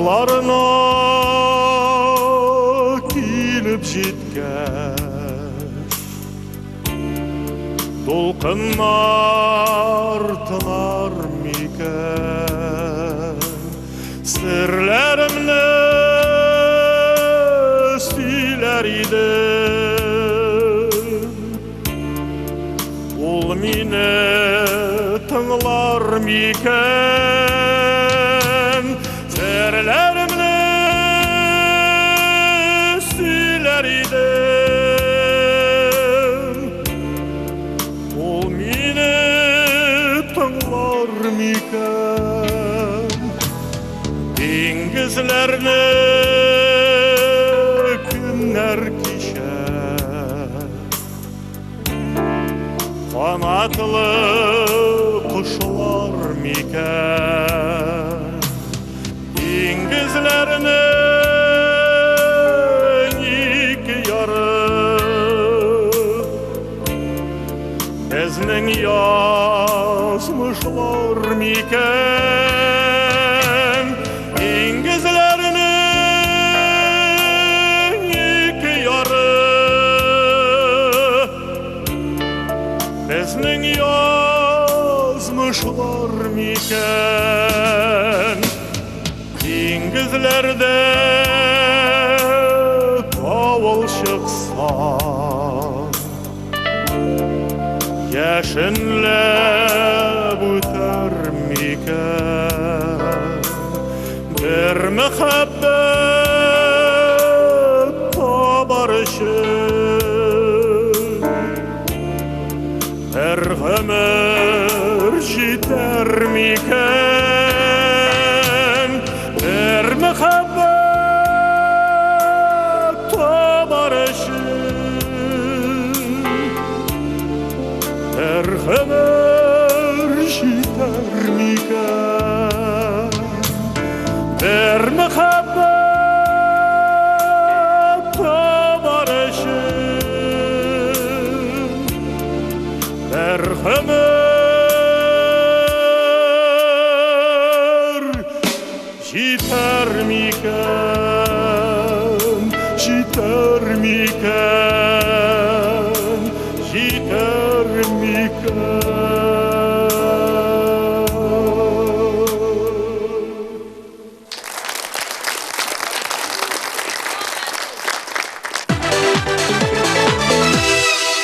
Барларына килеп җиткәч, дулкыннар тынар микән? Серләремне сөйләр идем, ул мине тыңлар микән? Серләремне сөйләр идем, ул мине тыңлар микән? Диңгезләрне көннәр кичә, канатлы кошлар микән? Диңгезләрне ике ярып безнең язмышлар микән? Диңгезләрне ике ярып безнең язмышлар микән? Диңгезләрдә кавыл чыкса, яшенләп үтәр микән? Бер мәхәббәт табар өчен бер гомер җитәр микән? Бер мәхәббәт табар өчен бер гомер җитәр микән? Бер мәхәббәт табар өчен бер гомер җитәр микән? Җитәр микән? Җитәр микән?